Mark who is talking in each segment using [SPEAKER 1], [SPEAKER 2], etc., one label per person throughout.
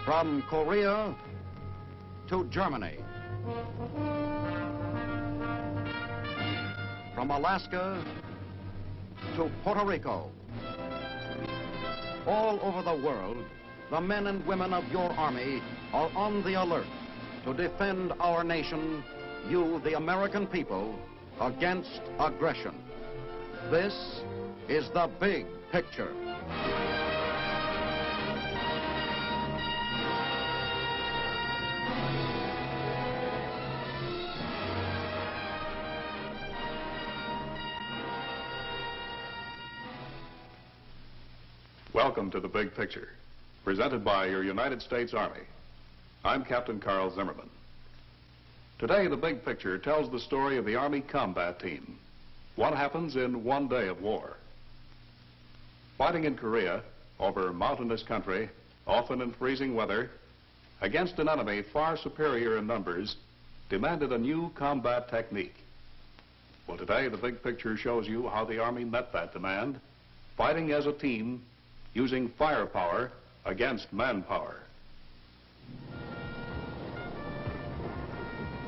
[SPEAKER 1] From Korea to Germany. From Alaska to Puerto Rico. All over the world, the men and women of your Army are on the alert to defend our nation, you, the American people, against aggression. This is the big picture.
[SPEAKER 2] Welcome to The Big Picture, presented by your United States Army. I'm Captain Carl Zimmerman. Today, The Big Picture tells the story of the Army Combat Team. What happens in one day of war? Fighting in Korea, over mountainous country, often in freezing weather, against an enemy far superior in numbers, demanded a new combat technique. Well, today, The Big Picture shows you how the Army met that demand, fighting as a team, using firepower against manpower.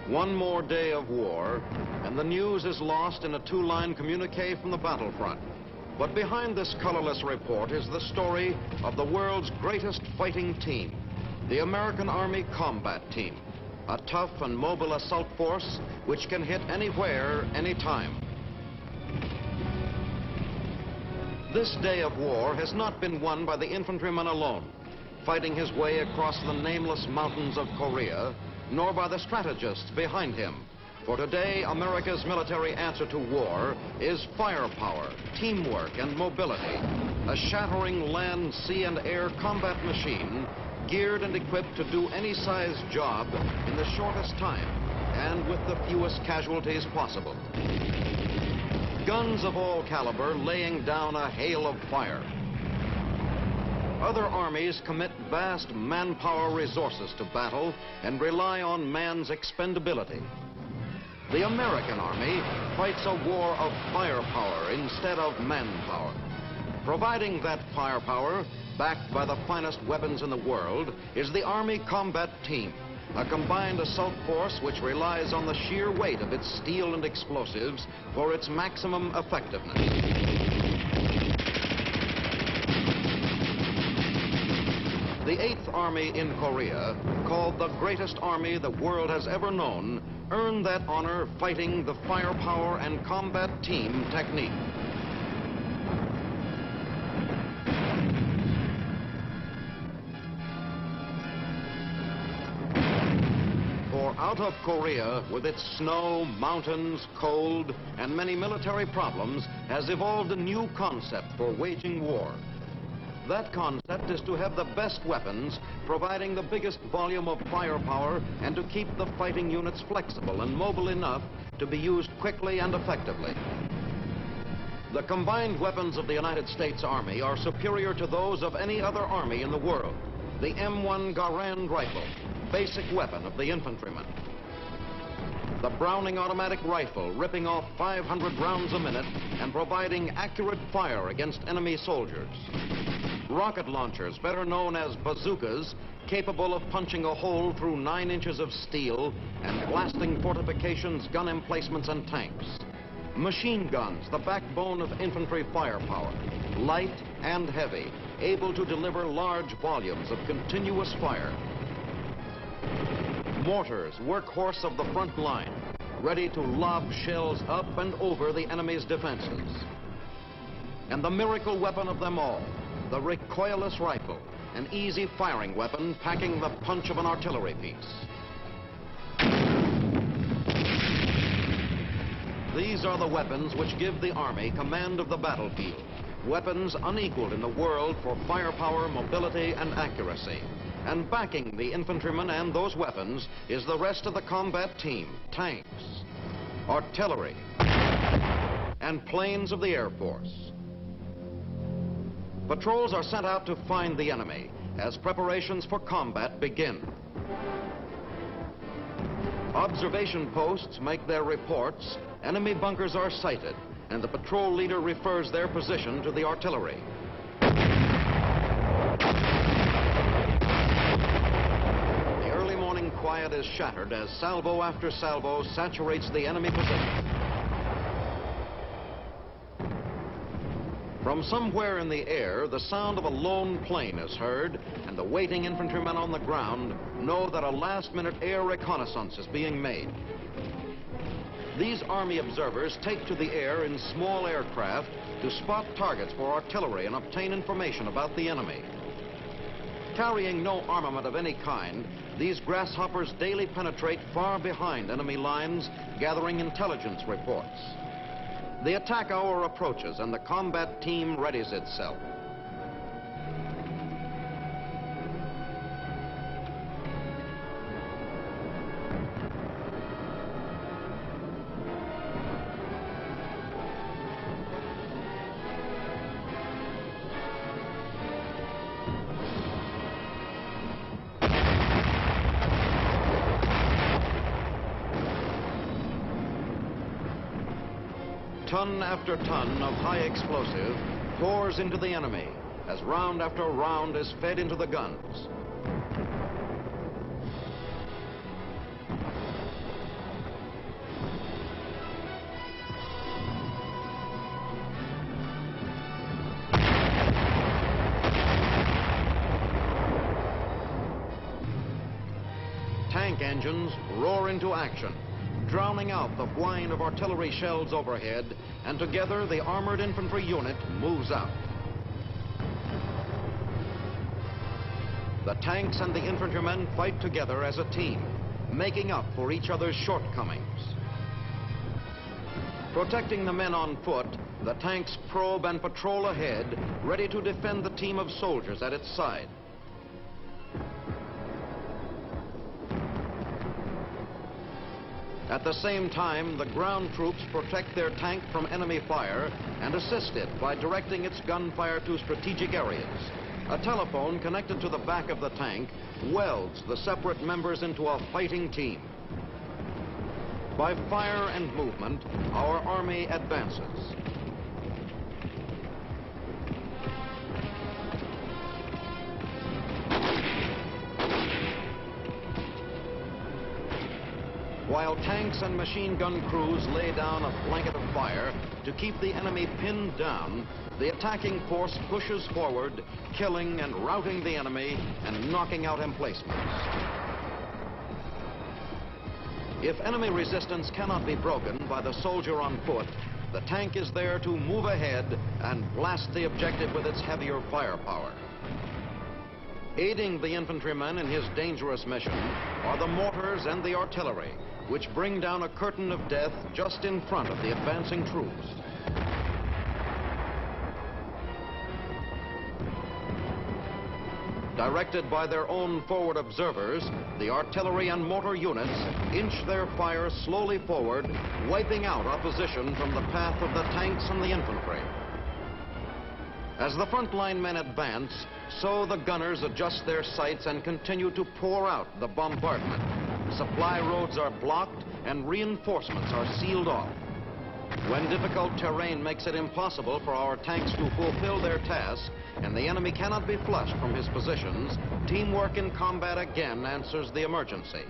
[SPEAKER 1] One more day of war, and the news is lost in a two-line communiqué from the battlefront. But behind this colorless report is the story of the world's greatest fighting team, the American Army Combat Team, a tough and mobile assault force which can hit anywhere, anytime. This day of war has not been won by the infantryman alone, fighting his way across the nameless mountains of Korea, nor by the strategists behind him. For today, America's military answer to war is firepower, teamwork, and mobility. A shattering land, sea, and air combat machine geared and equipped to do any size job in the shortest time and with the fewest casualties possible. Guns of all caliber laying down a hail of fire. Other armies commit vast manpower resources to battle and rely on man's expendability. The American Army fights a war of firepower instead of manpower. Providing that firepower, backed by the finest weapons in the world, is the Army Combat Team, a combined assault force which relies on the sheer weight of its steel and explosives for its maximum effectiveness. The 8th Army in Korea, called the greatest army the world has ever known, earned that honor fighting the firepower and combat team technique. For out of Korea, with its snow, mountains, cold, and many military problems, has evolved a new concept for waging war. That concept is to have the best weapons, providing the biggest volume of firepower, and to keep the fighting units flexible and mobile enough to be used quickly and effectively. The combined weapons of the United States Army are superior to those of any other army in the world. The M1 Garand rifle, basic weapon of the infantryman. The Browning automatic rifle, ripping off 500 rounds a minute and providing accurate fire against enemy soldiers. Rocket launchers, better known as bazookas, capable of punching a hole through 9 inches of steel and blasting fortifications, gun emplacements, and tanks. Machine guns, the backbone of infantry firepower, light and heavy, able to deliver large volumes of continuous fire. Mortars, workhorse of the front line, ready to lob shells up and over the enemy's defenses. And the miracle weapon of them all, the recoilless rifle, an easy firing weapon packing the punch of an artillery piece. These are the weapons which give the Army command of the battlefield, weapons unequaled in the world for firepower, mobility, and accuracy. And backing the infantrymen and those weapons is the rest of the combat team, tanks, artillery, and planes of the Air Force. Patrols are sent out to find the enemy as preparations for combat begin. Observation posts make their reports, enemy bunkers are sighted, and the patrol leader refers their position to the artillery. quiet is shattered as salvo after salvo saturates the enemy position. From somewhere in the air, the sound of a lone plane is heard, and the waiting infantrymen on the ground know that a last-minute air reconnaissance is being made. These Army observers take to the air in small aircraft to spot targets for artillery and obtain information about the enemy. Carrying no armament of any kind, these grasshoppers daily penetrate far behind enemy lines, gathering intelligence reports. The attack hour approaches and the combat team readies itself. Ton after ton of high explosive pours into the enemy as round after round is fed into the guns. Tank engines roar into action, drowning out the whine of artillery shells overhead, and together the armored infantry unit moves out. The tanks and the infantrymen fight together as a team, making up for each other's shortcomings. Protecting the men on foot, the tanks probe and patrol ahead, ready to defend the team of soldiers at its side. At the same time, the ground troops protect their tank from enemy fire and assist it by directing its gunfire to strategic areas. A telephone connected to the back of the tank welds the separate members into a fighting team. By fire and movement, our Army advances. While tanks and machine gun crews lay down a blanket of fire to keep the enemy pinned down, the attacking force pushes forward, killing and routing the enemy and knocking out emplacements. If enemy resistance cannot be broken by the soldier on foot, the tank is there to move ahead and blast the objective with its heavier firepower. Aiding the infantryman in his dangerous mission are the mortars and the artillery, which bring down a curtain of death just in front of the advancing troops. Directed by their own forward observers, the artillery and mortar units inch their fire slowly forward, wiping out opposition from the path of the tanks and the infantry. As the frontline men advance, so the gunners adjust their sights and continue to pour out the bombardment. Supply roads are blocked and reinforcements are sealed off. When difficult terrain makes it impossible for our tanks to fulfill their task and the enemy cannot be flushed from his positions, teamwork in combat again answers the emergency.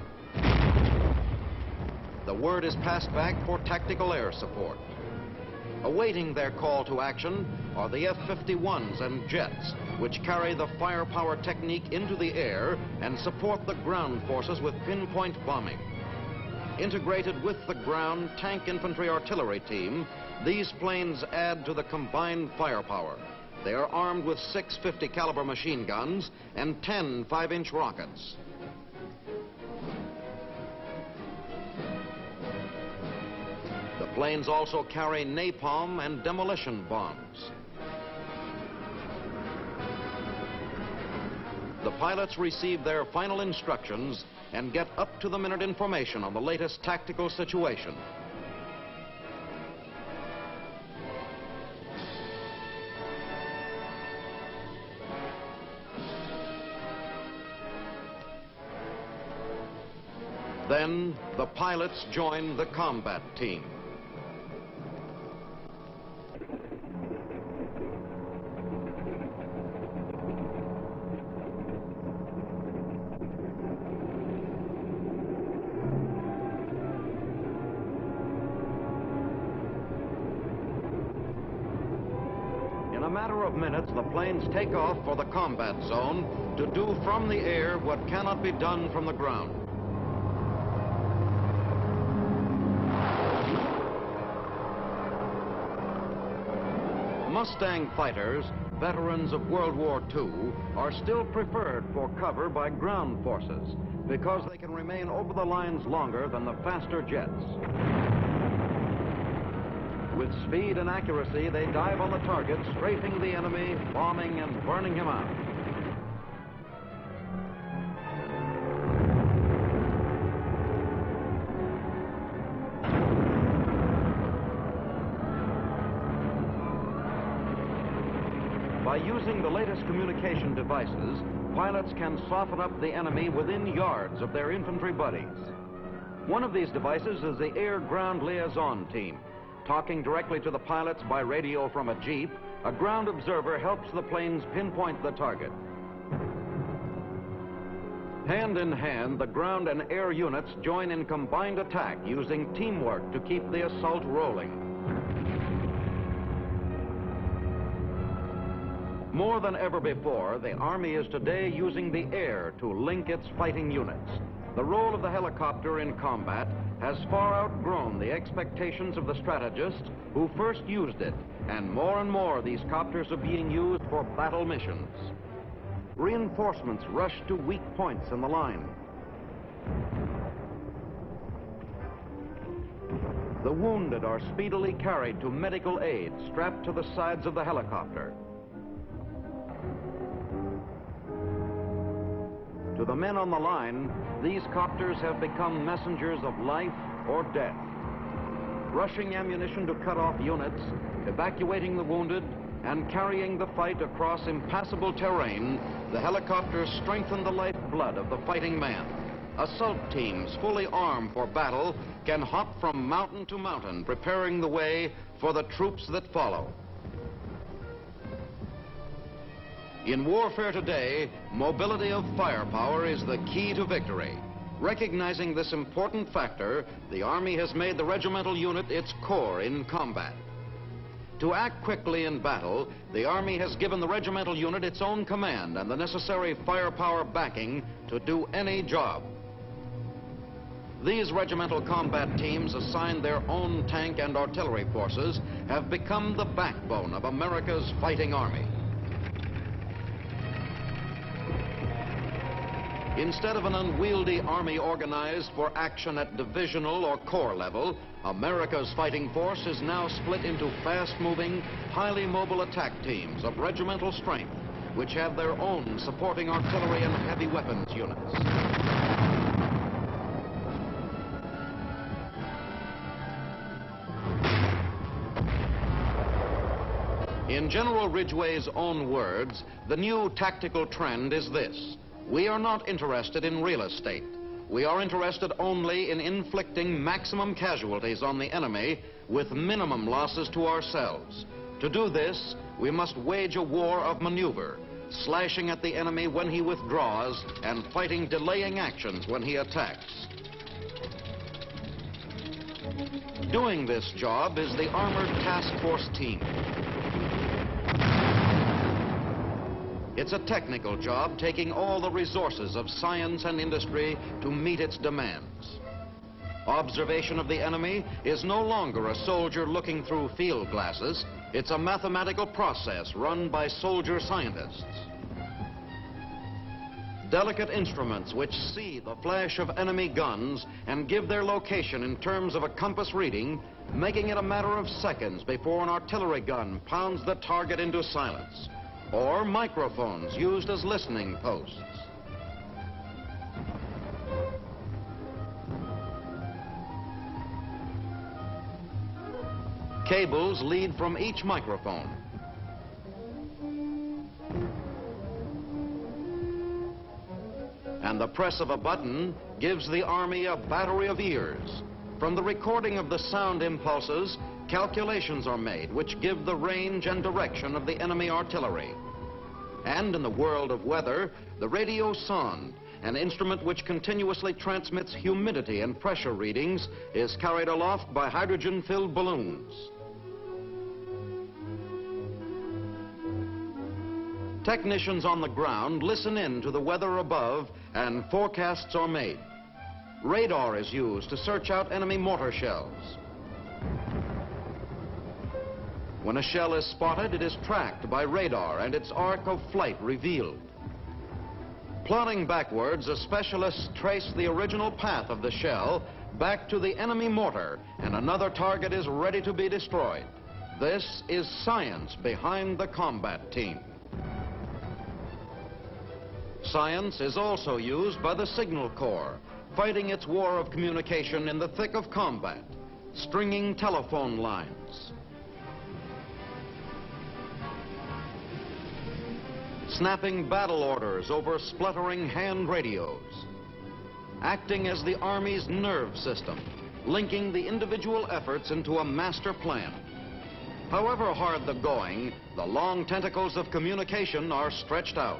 [SPEAKER 1] The word is passed back for tactical air support. Awaiting their call to action are the F-51s and jets, which carry the firepower technique into the air and support the ground forces with pinpoint bombing. Integrated with the ground tank infantry artillery team, these planes add to the combined firepower. They are armed with 6 50 caliber machine guns and 10 5-inch rockets. The planes also carry napalm and demolition bombs. The pilots receive their final instructions and get up-to-the-minute information on the latest tactical situation. Then the pilots join the combat team. matter of minutes, the planes take off for the combat zone to do from the air what cannot be done from the ground. Mustang fighters, veterans of World War II, are still preferred for cover by ground forces because they can remain over the lines longer than the faster jets. With speed and accuracy, they dive on the target, strafing the enemy, bombing and burning him out. By using the latest communication devices, pilots can soften up the enemy within yards of their infantry buddies. One of these devices is the air-ground liaison team. Talking directly to the pilots by radio from a jeep, a ground observer helps the planes pinpoint the target. Hand in hand, the ground and air units join in combined attack using teamwork to keep the assault rolling. More than ever before, the Army is today using the air to link its fighting units. The role of the helicopter in combat has far outgrown the expectations of the strategists who first used it, and more these copters are being used for battle missions. Reinforcements rush to weak points in the line. The wounded are speedily carried to medical aid strapped to the sides of the helicopter. To the men on the line, these copters have become messengers of life or death. Rushing ammunition to cut off units, evacuating the wounded, and carrying the fight across impassable terrain, the helicopters strengthen the lifeblood of the fighting man. Assault teams, fully armed for battle, can hop from mountain to mountain, preparing the way for the troops that follow. In warfare today, mobility of firepower is the key to victory. Recognizing this important factor, the Army has made the regimental unit its core in combat. To act quickly in battle, the Army has given the regimental unit its own command and the necessary firepower backing to do any job. These regimental combat teams, assigned their own tank and artillery forces, have become the backbone of America's fighting army. Instead of an unwieldy army organized for action at divisional or corps level, America's fighting force is now split into fast-moving, highly mobile attack teams of regimental strength, which have their own supporting artillery and heavy weapons units. In General Ridgway's own words, the new tactical trend is this: we are not interested in real estate. We are interested only in inflicting maximum casualties on the enemy with minimum losses to ourselves. To do this, we must wage a war of maneuver, slashing at the enemy when he withdraws and fighting delaying actions when he attacks. Doing this job is the Armored Task Force team. It's a technical job taking all the resources of science and industry to meet its demands. Observation of the enemy is no longer a soldier looking through field glasses. It's a mathematical process run by soldier scientists. Delicate instruments which see the flash of enemy guns and give their location in terms of a compass reading, making it a matter of seconds before an artillery gun pounds the target into silence. Or microphones used as listening posts. Cables lead from each microphone. And the press of a button gives the Army a battery of ears. From the recording of the sound impulses, calculations are made which give the range and direction of the enemy artillery. And in the world of weather, the radio sonde, an instrument which continuously transmits humidity and pressure readings, is carried aloft by hydrogen-filled balloons. Technicians on the ground listen in to the weather above and forecasts are made. Radar is used to search out enemy mortar shells. When a shell is spotted, it is tracked by radar and its arc of flight revealed. Plotting backwards, a specialist trace the original path of the shell back to the enemy mortar, and another target is ready to be destroyed. This is science behind the combat team. Science is also used by the Signal Corps, fighting its war of communication in the thick of combat, stringing telephone lines, snapping battle orders over spluttering hand radios, acting as the Army's nerve system, linking the individual efforts into a master plan. However hard the going, the long tentacles of communication are stretched out.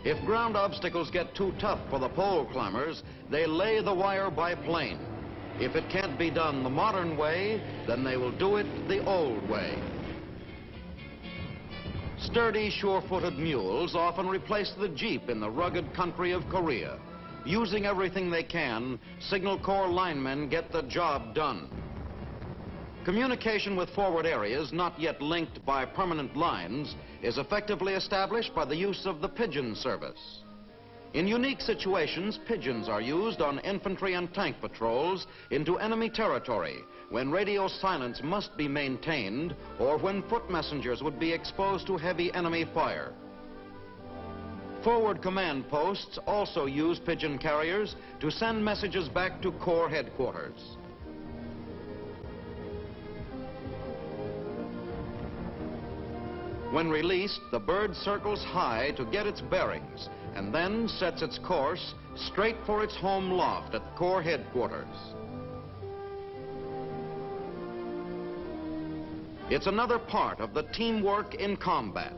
[SPEAKER 1] If ground obstacles get too tough for the pole climbers, they lay the wire by plane. If it can't be done the modern way, then they will do it the old way. Sturdy, sure-footed mules often replace the jeep in the rugged country of Korea. Using everything they can, Signal Corps linemen get the job done. Communication with forward areas not yet linked by permanent lines is effectively established by the use of the pigeon service. In unique situations, pigeons are used on infantry and tank patrols into enemy territory when radio silence must be maintained or when foot messengers would be exposed to heavy enemy fire. Forward command posts also use pigeon carriers to send messages back to Corps headquarters. When released, the bird circles high to get its bearings and then sets its course straight for its home loft at Corps headquarters. It's another part of the teamwork in combat.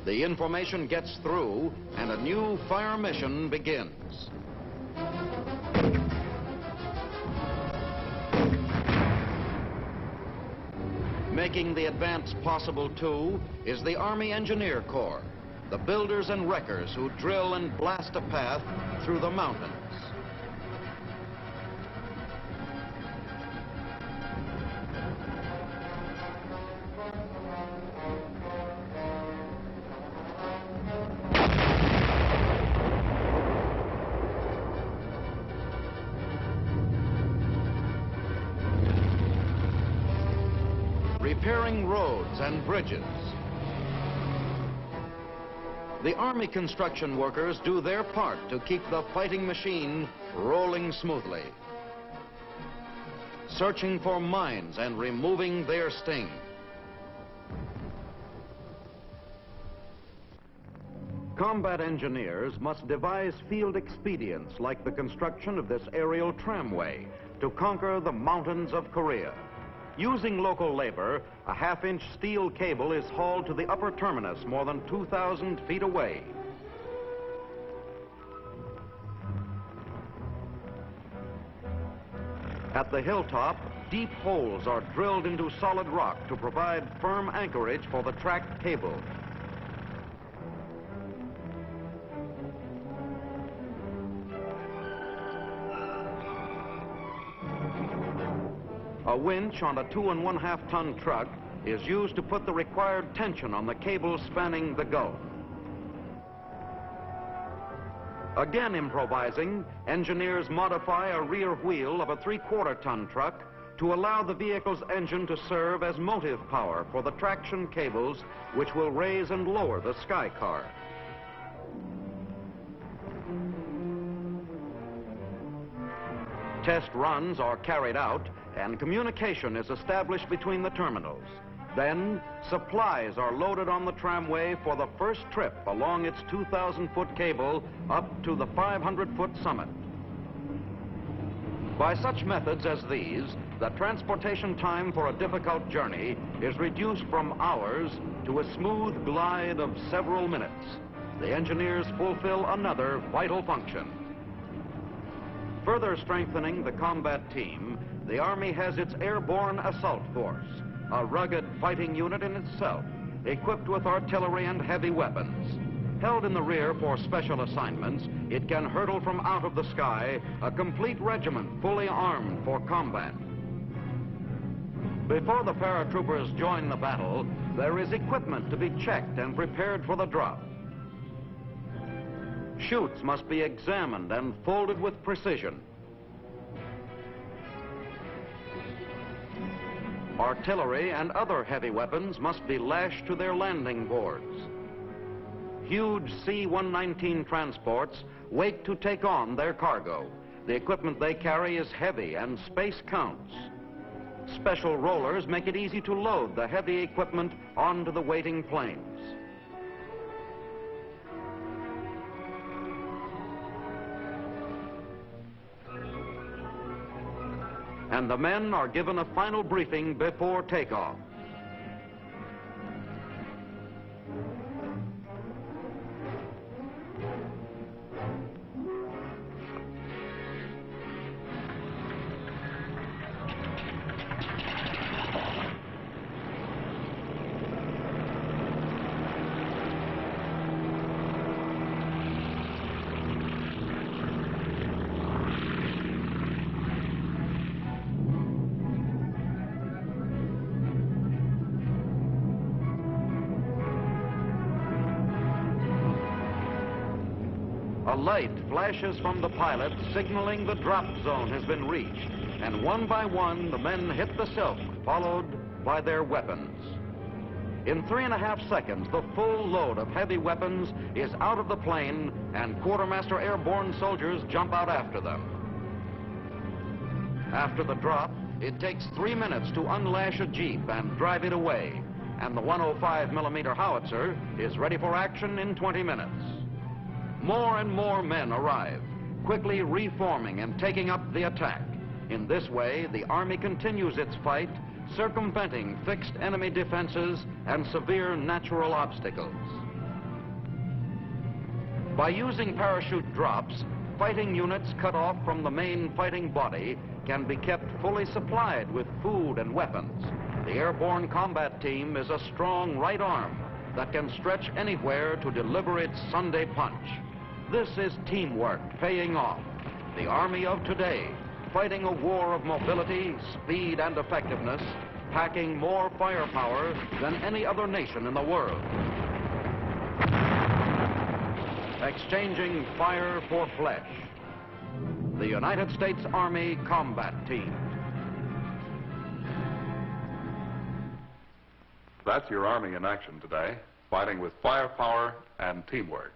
[SPEAKER 1] The information gets through and a new fire mission begins. Making the advance possible, too, is the Army Engineer Corps, the builders and wreckers who drill and blast a path through the mountains. Repairing roads and bridges. The Army construction workers do their part to keep the fighting machine rolling smoothly. Searching for mines and removing their sting. Combat engineers must devise field expedients like the construction of this aerial tramway to conquer the mountains of Korea. Using local labor, a half-inch steel cable is hauled to the upper terminus more than 2,000 feet away. At the hilltop, deep holes are drilled into solid rock to provide firm anchorage for the tracked cable. A winch on a 2 1/2 ton truck is used to put the required tension on the cable spanning the gulf. Again improvising, engineers modify a rear wheel of a 3/4 ton truck to allow the vehicle's engine to serve as motive power for the traction cables which will raise and lower the sky car. Test runs are carried out and communication is established between the terminals. Then, supplies are loaded on the tramway for the first trip along its 2,000-foot cable up to the 500-foot summit. By such methods as these, the transportation time for a difficult journey is reduced from hours to a smooth glide of several minutes. The engineers fulfill another vital function. Further strengthening the combat team, the Army has its airborne assault force, a rugged fighting unit in itself, equipped with artillery and heavy weapons. Held in the rear for special assignments, it can hurtle from out of the sky a complete regiment fully armed for combat. Before the paratroopers join the battle, there is equipment to be checked and prepared for the drop. Chutes must be examined and folded with precision. Artillery and other heavy weapons must be lashed to their landing boards. Huge C-119 transports wait to take on their cargo. The equipment they carry is heavy and space counts. Special rollers make it easy to load the heavy equipment onto the waiting planes. And the men are given a final briefing before takeoff. A light flashes from the pilot signaling the drop zone has been reached, and one by one the men hit the silk, followed by their weapons. In 3.5 seconds, the full load of heavy weapons is out of the plane, and quartermaster airborne soldiers jump out after them. After the drop, it takes 3 minutes to unlash a jeep and drive it away, and the 105mm howitzer is ready for action in 20 minutes. More and more men arrive, quickly reforming and taking up the attack. In this way, the Army continues its fight, circumventing fixed enemy defenses and severe natural obstacles. By using parachute drops, fighting units cut off from the main fighting body can be kept fully supplied with food and weapons. The airborne combat team is a strong right arm that can stretch anywhere to deliver its Sunday punch. This is teamwork paying off. The Army of today, fighting a war of mobility, speed, and effectiveness, packing more firepower than any other nation in the world. Exchanging fire for flesh. The United States Army Combat Team.
[SPEAKER 2] That's your Army in action today, fighting with firepower and teamwork.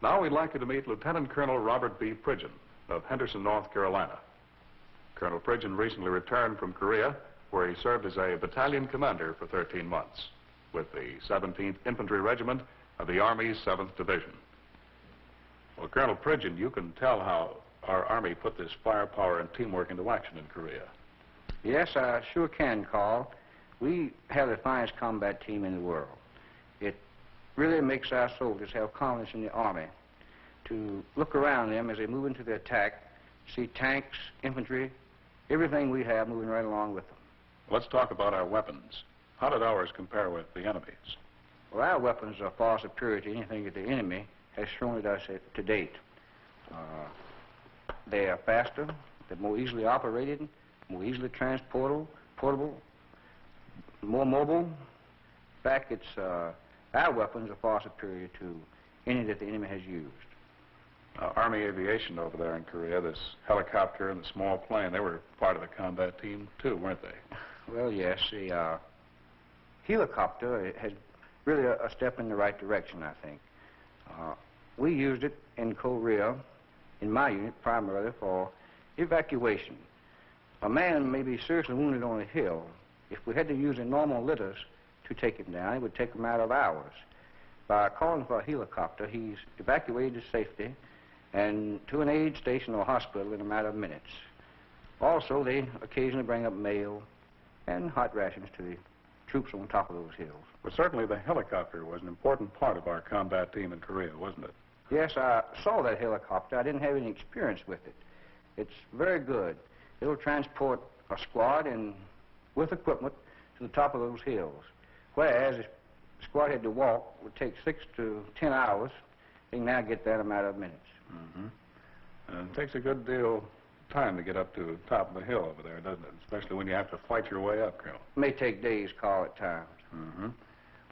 [SPEAKER 2] Now we'd like you to meet Lieutenant Colonel Robert B. Pridgeon of Henderson, North Carolina. Colonel Pridgeon recently returned from Korea, where he served as a battalion commander for 13 months with the 17th Infantry Regiment of the Army's 7th Division. Well, Colonel Pridgeon, you can tell how our Army put this firepower and teamwork into action in Korea.
[SPEAKER 3] Yes, I sure can, Carl. We have the finest combat team in the world. It really makes our soldiers have confidence in the Army to look around them as they move into the attack, see tanks, infantry, everything we have moving right along with them.
[SPEAKER 2] Let's talk about our weapons. How did ours compare with the enemy's?
[SPEAKER 3] Well, our weapons are far superior to anything that the enemy has thrown at us to date. They are faster, they're more easily operated, more easily transportable, portable, more mobile. In fact, our weapons are far superior to any that the enemy has used.
[SPEAKER 2] Army Aviation over there in Korea, this helicopter and the small plane, they were part of the combat team too, weren't they?
[SPEAKER 3] Well, yes, the helicopter has really a step in the right direction, I think. We used it in Korea, in my unit, primarily for evacuation. A man may be seriously wounded on a hill. If we had to use the normal litters to take him down, it would take a matter of hours. By calling for a helicopter, he's evacuated to safety and to an aid station or hospital in a matter of minutes. Also, they occasionally bring up mail and hot rations to the troops on top of those hills.
[SPEAKER 2] Well, certainly the helicopter was an important part of our combat team in Korea, wasn't it?
[SPEAKER 3] Yes, I saw that helicopter. I didn't have any experience with it. It's very good. It'll transport a squad and with equipment to the top of those hills. Whereas a squad had to walk would take 6 to 10 hours. They can now get there in a matter of minutes.
[SPEAKER 2] Mm-hmm. And it takes a good deal of time to get up to the top of the hill over there, doesn't it? Especially when you have to fight your way up, Colonel.
[SPEAKER 3] It may take days, Carl, at times.
[SPEAKER 2] Mm-hmm.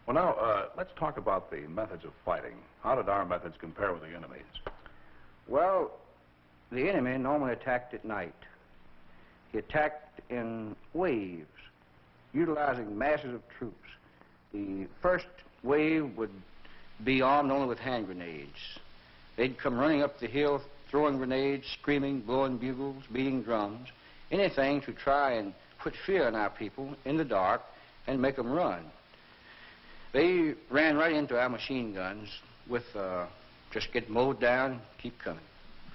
[SPEAKER 2] Well, now, let's talk about the methods of fighting. How did our methods compare with the enemy's?
[SPEAKER 3] Well, the enemy normally attacked at night. He attacked in waves, utilizing masses of troops. The first wave would be armed only with hand grenades. They'd come running up the hill, throwing grenades, screaming, blowing bugles, beating drums, anything to try and put fear in our people in the dark and make them run. They ran right into our machine guns with just get mowed down, keep coming.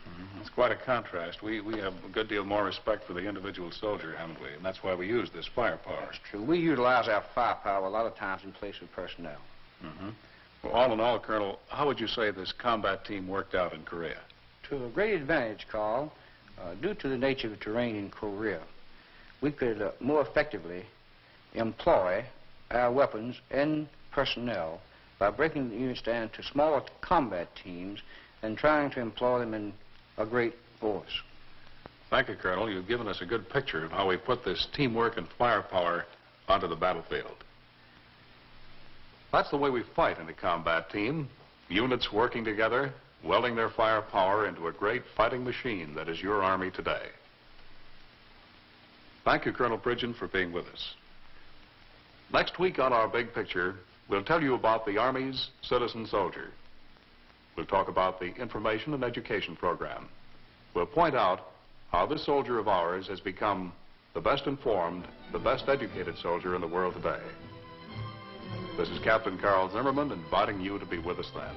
[SPEAKER 2] Mm-hmm. It's quite a contrast. We have a good deal more respect for the individual soldier, haven't we? And that's why we use this firepower.
[SPEAKER 3] That's true. We utilize our firepower a lot of times in place of personnel.
[SPEAKER 2] Mm-hmm. Well, all in all, Colonel, how would you say this combat team worked out in Korea?
[SPEAKER 3] To a great advantage, Carl, due to the nature of the terrain in Korea. We could more effectively employ our weapons and personnel by breaking the units down into smaller combat teams and trying to employ them in a great force.
[SPEAKER 2] Thank you, Colonel. You've given us a good picture of how we put this teamwork and firepower onto the battlefield. That's the way we fight in a combat team. Units working together, welding their firepower into a great fighting machine that is your Army today. Thank you, Colonel Pridgeon, for being with us. Next week on Our Big Picture, we'll tell you about the Army's citizen soldier. We'll talk about the information and education program. We'll point out how this soldier of ours has become the best informed, the best educated soldier in the world today. This is Captain Carl Zimmerman inviting you to be with us then.